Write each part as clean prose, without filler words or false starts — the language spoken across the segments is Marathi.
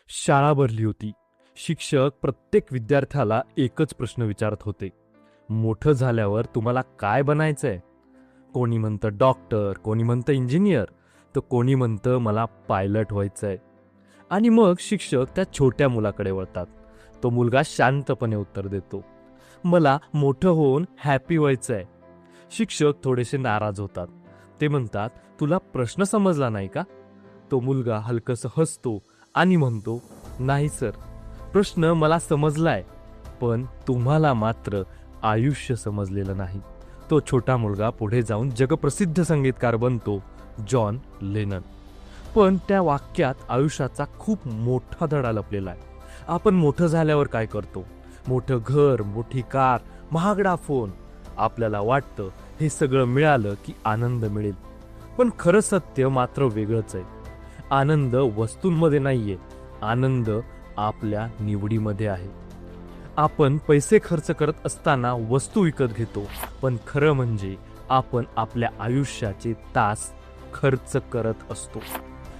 शाळा भरली होती. शिक्षक प्रत्येक विद्यार्थ्याला एकच प्रश्न विचारत होते. मोठं झाल्यावर तुम्हाला काय बनायचंय? कोणी म्हणतं डॉक्टर, कोणी म्हणतं इंजिनियर, तर कोणी म्हणतं मला पायलट व्हायचंय. आणि मग शिक्षक त्या छोट्या मुलाकडे वळतात. तो मुलगा शांतपणे उत्तर देतो, मला मोठं होऊन हॅपी व्हायचंय. शिक्षक थोडेसे नाराज होतात. ते म्हणतात, तुला प्रश्न समजला नाही का? तो मुलगा हलकसं हसतो आणि म्हणतो, नाही सर, प्रश्न मला समजलाय, पण तुम्हाला मात्र आयुष्य समजलेलं नाही. तो छोटा मुलगा पुढे जाऊन जगप्रसिद्ध संगीतकार बनतो, जॉन लेनन. पण त्या वाक्यात आयुष्याचा खूप मोठा धडा लपलेला आहे. आपण मोठं झाल्यावर काय करतो? मोठं घर, मोठी कार, महागडा फोन. आपल्याला वाटतं हे सगळं मिळालं की आनंद मिळेल. पण खरं सत्य मात्र वेगळंच आहे. आनंद वस्तूंमध्ये नाहीये, आनंद आपल्या निवडीमध्ये आहे. आपण पैसे खर्च करत असताना वस्तू विकत घेतो, पण खरं म्हणजे आपण आपल्या आयुष्याचे तास खर्च करत असतो.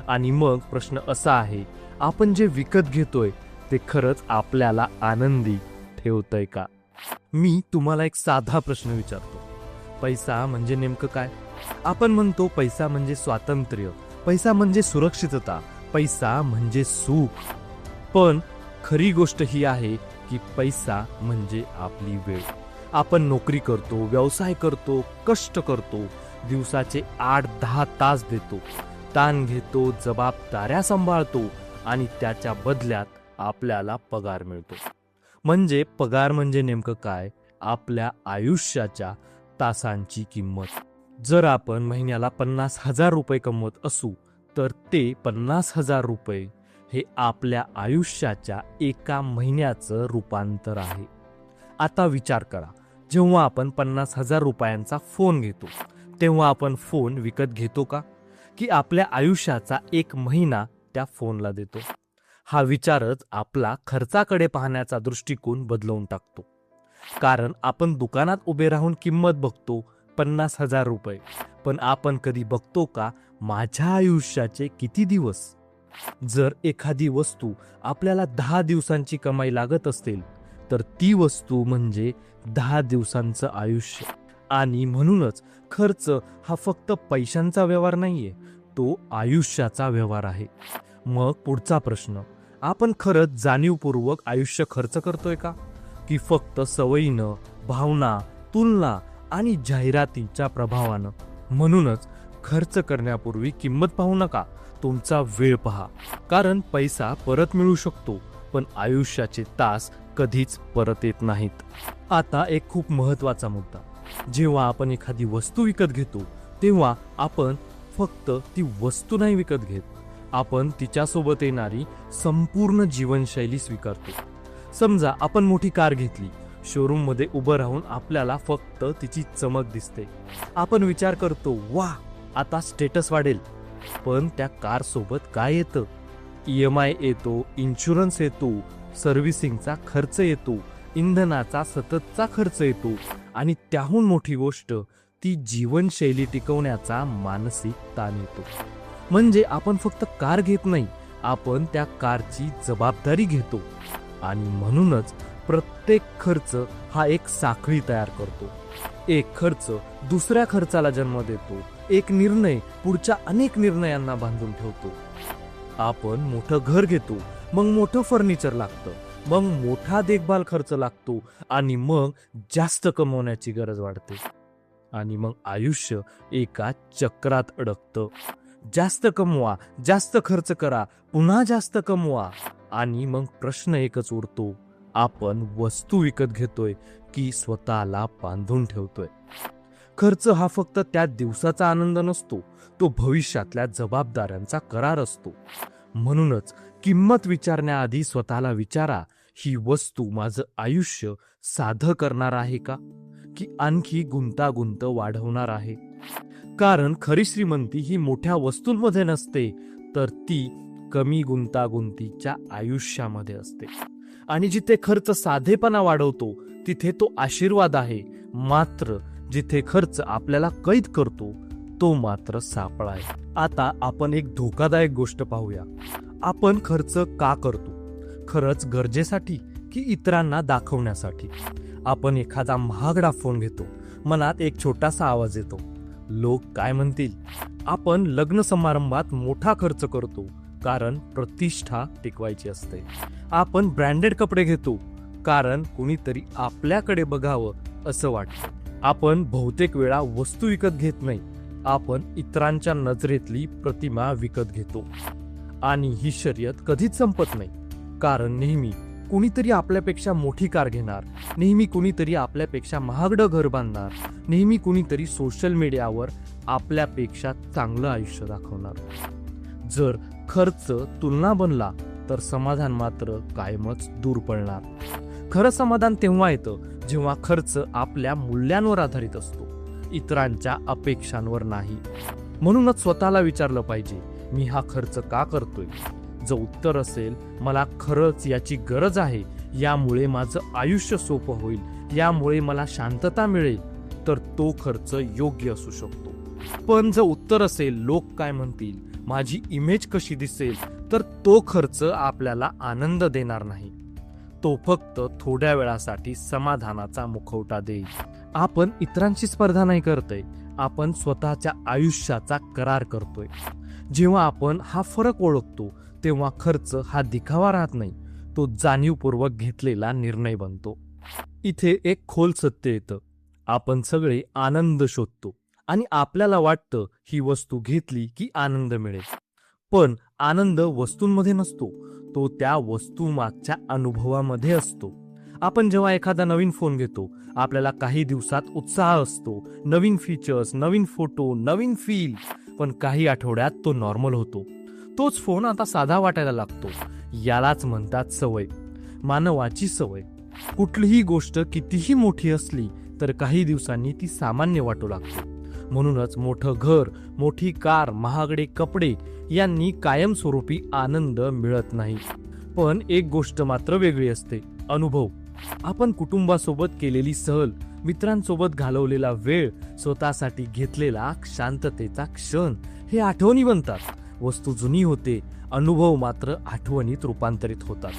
आणि मग प्रश्न असा आहे, आपण जे विकत घेतोय ते खरंच आपल्याला आनंदी ठेवतंय का? मी तुम्हाला एक साधा प्रश्न विचारतो, पैसा म्हणजे नेमकं काय? आपण म्हणतो पैसा म्हणजे स्वातंत्र्य, पैसा म्हणजे सुरक्षितता, पैसा म्हणजे सुख. पण खरी गोष्ट ही आहे की पैसा म्हणजे आपली वेळ. आपण नोकरी करतो, व्यवसाय करतो, कष्ट करतो, दिवसाचे 8-10 तास देतो, ताण घेतो, जबाबदाऱ्या सांभाळतो आणि त्याच्या बदल्यात आपल्याला पगार मिळतो. म्हणजे पगार म्हणजे नेमकं काय? आपल्या आयुष्याच्या तासांची किंमत. जर आपण महिन्याला 50,000 रुपये कमवत असू तर ते 50,000 रुपये हे आपल्या आयुष्याच्या एका महिन्याचं रूपांतर आहे. आता विचार करा, जेव्हा आपण 50,000 रुपयांचा फोन घेतो तेव्हा आपण फोन विकत घेतो का? की आपल्या आयुष्याचा एक महिना त्या फोनला देतो? हा विचारच आपला खर्चाकडे पाहण्याचा दृष्टिकोन बदलवून टाकतो. कारण आपण दुकानात उभे राहून किंमत बघतो 50,000 रुपये, पण आपण कधी बघतो का माझ्या आयुष्याचे किती दिवस? जर एखादी वस्तू आपल्याला 10 दिवसांची कमाई लागत असेल तर ती वस्तू म्हणजे 10 दिवसांचं आयुष्य. आणि म्हणूनच खर्च हा फक्त पैशांचा व्यवहार नाहीये, तो आयुष्याचा व्यवहार आहे. मग पुढचा प्रश्न, आपण खरंच जाणीवपूर्वक आयुष्य खर्च करतोय का? की फक्त सवयीनं, भावना, तुलना आणि जाहिरातींच्या प्रभावानं? म्हणूनच खर्च करण्यापूर्वी किंमत पाहू नका, तुमचा वेळ पहा. कारण पैसा परत मिळू शकतो, पण आयुष्याचे तास कधीच परत येत नाहीत. आता एक खूप महत्वाचा मुद्दा, जेव्हा आपण एखादी वस्तू विकत घेतो तेव्हा आपण फक्त ती वस्तू नाही विकत घेत, आपण तिच्यासोबत येणारी संपूर्ण जीवनशैली स्वीकारतो. समजा आपण मोठी कार घेतली, शोरूम मध्ये उभं राहून आपल्याला फक्त तिची चमक दिसते. आपण विचार करतो, वा, आता स्टेटस वाढेल. पण त्या कार सोबत काय येतं? EMI येतो, इन्शुरन्स येतो, सर्व्हिसिंगचा खर्च येतो, इंधनाचा सततचा खर्च येतो आणि त्याहून मोठी गोष्ट, ती जीवनशैली टिकवण्याचा मानसिक ताण येतो. म्हणजे आपण फक्त कार घेत नाही, आपण त्या कारची जबाबदारी घेतो. आणि म्हणूनच प्रत्येक खर्च हा एक साखळी तयार करतो. एक खर्च दुसऱ्या खर्चाला जन्म देतो, एक निर्णय पुढच्या अनेक निर्णयांना बांधून ठेवतो. आपण मोठं घर घेतो, मग मोठं फर्निचर लागतं, मग मोठा देखभाल खर्च लागतो आणि मग जास्त कमवण्याची गरज वाढते. आणि मग आयुष्य एका चक्रात अडकतं. जास्त कमवा, जास्त खर्च करा, पुन्हा जास्त कमवा. आणि मग प्रश्न एकच उरतो, आपण वस्तू विकत घेतोय की स्वतःला बांधून ठेवतोय? खर्च हा फक्त त्या दिवसाचा आनंद नसतो, तो भविष्यातल्या जबाबदाऱ्यांचा करार असतो. म्हणूनच किंमत विचारण्याआधी स्वतःला विचारा, ही वस्तू माझं आयुष्य साधं करणार आहे का, की आणखी गुंतागुंत वाढवणार आहे? कारण खरी श्रीमंती ही मोठ्या वस्तूंमध्ये नसते, तर ती कमी गुंतागुंतीच्या आयुष्यामध्ये असते. आणि जिथे खर्च साधेपणा वाढवतो तिथे तो आशीर्वाद आहे, मात्र जिथे खर्च आपल्याला कैद करतो तो मात्र सापळा आहे. आता आपण एक धोकादायक गोष्ट पाहूया. आपण खर्च का करतो? खरंच गरजेसाठी की इतरांना दाखवण्यासाठी? आपण एखादा महागडा फोन घेतो, मनात एक छोटासा आवाज येतो, लोक काय म्हणतील? आपण लग्न समारंभात मोठा खर्च करतो कारण प्रतिष्ठा टिकवायची असते. आपण ब्रँडेड कपडे घेतो कारण कुणीतरी आपल्याकडे बघावं असं वाटतं. आपण बहुतेक वेळा वस्तू विकत घेत नाही, आपण इतरांच्या नजरेतली प्रतिमा विकत घेतो. आणि ही शर्यत कधीच संपत नाही, कारण नेहमी कुणीतरी आपल्यापेक्षा मोठी कार घेणार, नेहमी कुणीतरी आपल्यापेक्षा महागडं घर बांधणार, नेहमी कुणीतरी सोशल मीडियावर आपल्यापेक्षा चांगलं आयुष्य दाखवणार. जर खर्च तुलना बनला तर समाधान मात्र कायमच दूर पडणार. खरं समाधान तेव्हा येतं जेव्हा खर्च आपल्या मूल्यांवर आधारित असतो, इतरांच्या अपेक्षांवर नाही. म्हणूनच स्वतःला विचारलं पाहिजे, मी हा खर्च का करतोय? जर उत्तर असेल, मला खरंच याची गरज आहे, यामुळे माझं आयुष्य सोपं होईल, यामुळे मला शांतता मिळेल, तर तो खर्च योग्य असू शकतो. पण जर उत्तर असेल, लोक काय म्हणतील, माझी इमेज कशी दिसेल, तर तो खर्च आपल्याला आनंद देणार नाही. तो फक्त थोड्या वेळासाठी समाधानाचा मुखवटा देईल. आपण इतरांची स्पर्धा नाही करतोय, आपण स्वतःच्या आयुष्याचा करार करतोय. जेव्हा आपण हा फरक ओळखतो, तेव्हा खर्च हा दिखावा राहत नाही, तो जाणीवपूर्वक घेतलेला निर्णय बनतो. इथे एक खोल सत्य येतं. आपण सगळे आनंद शोधतो आणि आपल्याला वाटतं ही वस्तू घेतली की आनंद मिळेल. पण आनंद वस्तूंमध्ये नसतो, तो त्या वस्तूमागच्या अनुभवामध्ये असतो. आपण जेव्हा एखादा नवीन फोन घेतो, आपल्याला काही दिवसात उत्साह असतो, नवीन फीचर्स, नवीन फोटो, नवीन फील. पण काही आठवड्यात तो नॉर्मल होतो, तोच फोन आता साधा वाटायला लागतो. यालाच म्हणतात सवय, मानवाची सवय. कुठलीही गोष्ट कितीही मोठी असली तर काही दिवसांनी ती सामान्य वाटू लागते. म्हणूनच मोठं घर, मोठी कार, महागडे कपडे यांनी कायमस्वरूपी आनंद मिळत नाही. पण एक गोष्ट मात्र वेगळी असते, अनुभव. आपण कुटुंबासोबत केलेली सहल, मित्रांसोबत घालवलेला वेळ, स्वतःसाठी घेतलेला शांततेचा क्षण, हे आठवणी बनतात. वस्तू जुनी होते, अनुभव मात्र आठवणीत रूपांतरित होतात.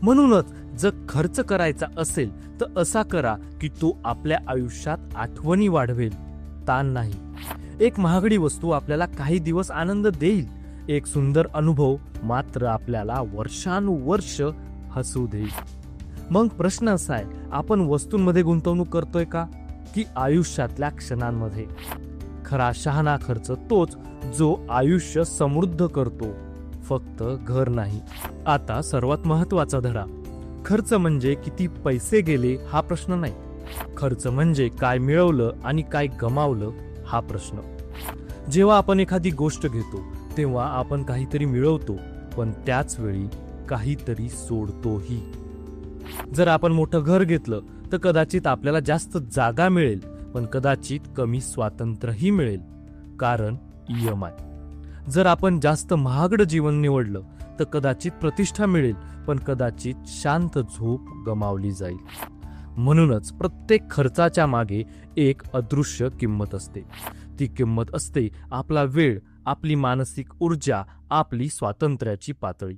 म्हणूनच जर खर्च करायचा असेल तर असा करा की तो आपल्या आयुष्यात आठवणी वाढवेल, ताण नाही. एक महागडी वस्तू आपल्याला काही दिवस आनंद देईल, एक सुंदर अनुभव मात्र आपल्याला वर्षानुवर्ष हसू देईल. मग प्रश्न असा आहे, आपण वस्तूंमध्ये गुंतवणूक करतोय का की आयुष्यातल्या क्षणांमध्ये? खरा शहाणा खर्च तोच जो आयुष्य समृद्ध करतो, फक्त घर नाही. आता सर्वात महत्वाचा धडा, खर्च म्हणजे किती पैसे गेले हा प्रश्न नाही, खर्च म्हणजे काय मिळवलं आणि काय गमावलं हा प्रश्न. जेव्हा आपण एखादी गोष्ट घेतो तेव्हा आपण काहीतरी मिळवतो, पण त्याच वेळी काहीतरी सोडतोही. जर आपण मोठं घर घेतलं तर कदाचित आपल्याला जास्त जागा मिळेल, पण कदाचित कमी स्वातंत्र्यही मिळेल, कारण EMI. जर आपण जास्त महागडं जीवन निवडलं तर कदाचित प्रतिष्ठा मिळेल, पण कदाचित शांत झोप गमावली जाईल. म्हणूनच प्रत्येक खर्चाच्या मागे एक अदृश्य किंमत असते. ती किंमत असते आपला वेळ, आपली मानसिक ऊर्जा, आपली स्वातंत्र्याची पातळी.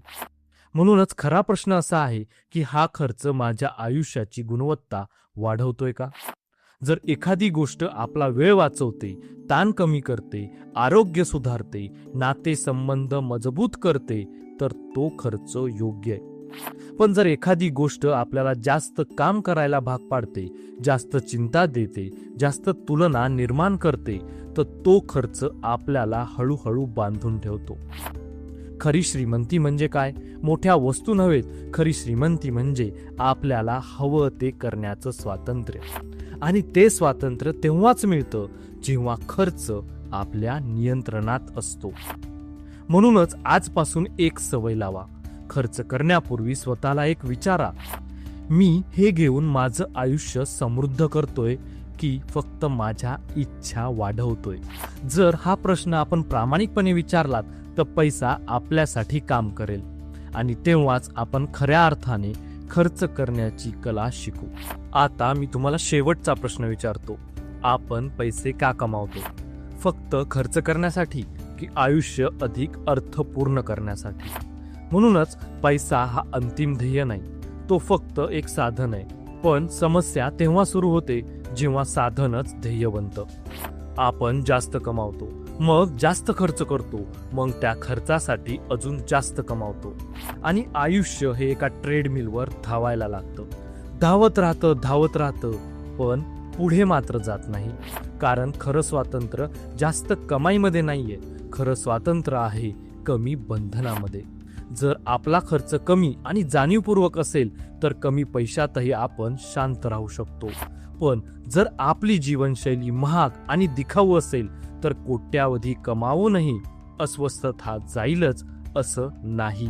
म्हणूनच खरा प्रश्न असा आहे की हा खर्च माझ्या आयुष्याची गुणवत्ता वाढवतोय का? जर एखादी गोष्ट आपला वेळ वाचवते, ताण कमी करते, आरोग्य सुधारते, नातेसंबंध मजबूत करते, तर तो खर्च योग्य आहे. पण जर एखादी गोष्ट आपल्याला जास्त काम करायला भाग पाडते, जास्त चिंता देते, जास्त तुलना निर्माण करते, तर तो खर्च आपल्याला हळूहळू बांधून ठेवतो. खरी श्रीमंती म्हणजे काय? मोठ्या वस्तू नव्हेत, खरी श्रीमंती म्हणजे आपल्याला हवं ते करण्याचं स्वातंत्र्य. आणि ते स्वातंत्र्य तेव्हाच मिळतं जेव्हा खर्च आपल्या नियंत्रणात असतो. म्हणूनच आजपासून एक सवय लावा, खर्च करण्यापूर्वी स्वतःला एक विचारा, मी हे घेऊन माझं आयुष्य समृद्ध करतोय की फक्त माझ्या इच्छा वाढवतोय? जर हा प्रश्न आपण प्रामाणिकपणे विचारलात तर पैसा आपल्यासाठी काम करेल आणि तेव्हाच आपण खऱ्या अर्थाने खर्च करण्याची कला शिकू. आता मी तुम्हाला शेवटचा प्रश्न विचारतो, आपण पैसे का कमावतो? फक्त खर्च करण्यासाठी की आयुष्य अधिक अर्थपूर्ण करण्यासाठी? म्हणूनच पैसा हा अंतिम ध्येय नाही, तो फक्त एक साधन आहे. पण समस्या तेव्हा सुरू होते जेव्हा साधनच ध्येय बनतं. आपण जास्त कमावतो, मग जास्त खर्च करतो, मग त्या खर्चासाठी अजून जास्त कमावतो आणि आयुष्य हे एका ट्रेडमिलवर धावायला लागतं. धावत राहतं पण पुढे मात्र जात नाही. कारण खरं स्वातंत्र्य जास्त कमाईमध्ये नाहीये, खरं स्वातंत्र्य आहे कमी बंधनामध्ये. जर आपला खर्च कमी आणि जाणीवपूर्वक असेल तर कमी पैशातही आपण शांत राहू शकतो. पण जर आपली जीवनशैली महाग आणि दिखाऊ असेल तर कोट्यावधी कमावूनही अस्वस्थता जाईलच असं नाही.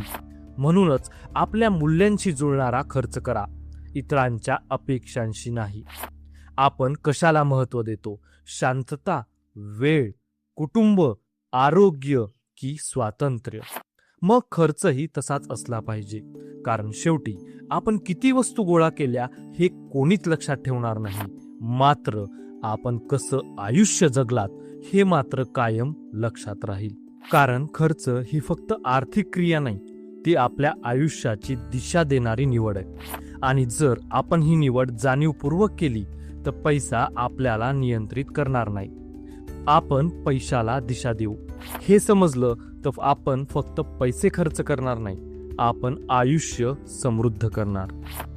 म्हणूनच आपल्या मूल्यांशी जुळणारा खर्च करा, इतरांच्या अपेक्षांशी नाही. आपण कशाला महत्त्व देतो? शांतता, वेळ, कुटुंब, आरोग्य की स्वातंत्र्य? मग खर्चही तसाच असला पाहिजे. कारण शेवटी आपण किती वस्तू गोळा केल्या हे कोणीच लक्षात ठेवणार नाही, मात्र आपण कसं आयुष्य जगलात हे मात्र कायम लक्षात राहील. कारण खर्च ही फक्त आर्थिक क्रिया नाही, ती आपल्या आयुष्याची दिशा देणारी निवड आहे. आणि जर आपण ही निवड जाणीवपूर्वक केली तर पैसा आपल्याला नियंत्रित करणार नाही, आपण पैशाला दिशा देऊ. हे समजलं तर आपण फक्त पैसे खर्च करणार नाही, आपण आयुष्य समृद्ध करणार.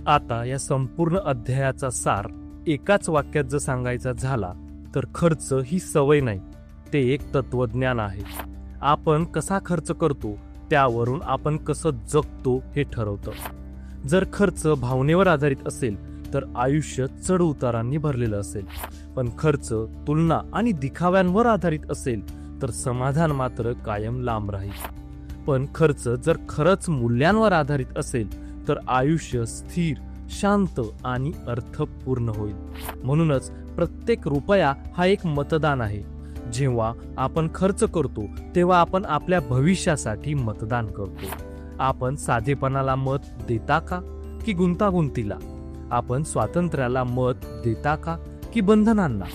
आता या संपूर्ण अध्यायाचा सार एकाच वाक्यात जर सांगायचा झाला तर खर्च ही सवय नाही, ते एक तत्वज्ञान आहे. आपण कसा खर्च करतो त्यावरून आपण कसं जगतो हे ठरवतं. जर खर्च भावनेवर आधारित असेल तर आयुष्य चढ उतारांनी भरलेलं असेल. पण खर्च तुलना आणि दिखाव्यांवर आधारित असेल तर समाधान मात्र कायम लांब राहील. पण खर्च जर खरंच मूल्यांवर आधारित असेल तर आयुष्य स्थिर, शांत आणि अर्थपूर्ण होईल. म्हणूनच प्रत्येक रुपया हा एक मतदान आहे. जेव्हा आपण खर्च करतो तेव्हा आपण आपल्या भविष्यासाठी मतदान करतो. आपण साधेपणाला मत देता का की गुंतागुंतीला? आपण स्वातंत्र्याला मत देता का की बंधनांना?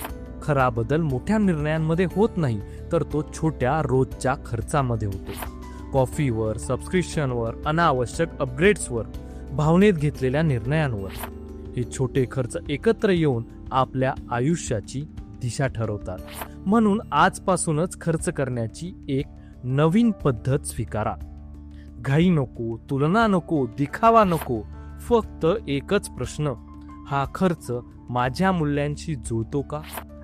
खरा बदल मोठ्या निर्णयांमध्ये होत नाही तर तो छोट्या रोजच्या खर्चामध्ये होतो. कॉफीवर, सबस्क्रिप्शनवर, अनावश्यक अपग्रेड्सवर, भावनेत घेतलेल्या निर्णयांवर. हे छोटे खर्च एकत्र येऊन आपल्या आयुष्याची दिशा ठरवतात. म्हणून आजपासूनच खर्च करण्याची एक नवीन पद्धत स्वीकारा. घाई नको, तुलना नको, दिखावा नको. फक्त एकच प्रश्न, हा खर्च माझ्या मूल्यांशी जुळतो का?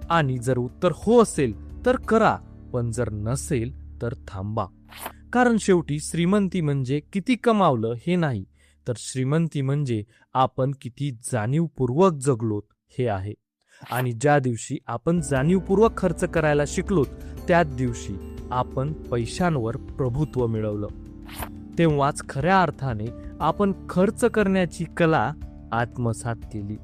आणि जर उत्तर हो असेल तर करा, पण जर नसेल तर थांबा. कारण शेवटी श्रीमंती म्हणजे किती कमावलं हे नाही, तर श्रीमंती म्हणजे आपण किती जाणीवपूर्वक जगलोत हे आहे. आणि ज्या दिवशी आपण जाणीवपूर्वक खर्च करायला शिकलोत त्याच दिवशी आपण पैशांवर प्रभुत्व मिळवलं. तेव्हाच खऱ्या अर्थाने आपण खर्च करण्याची कला आत्मसात केली.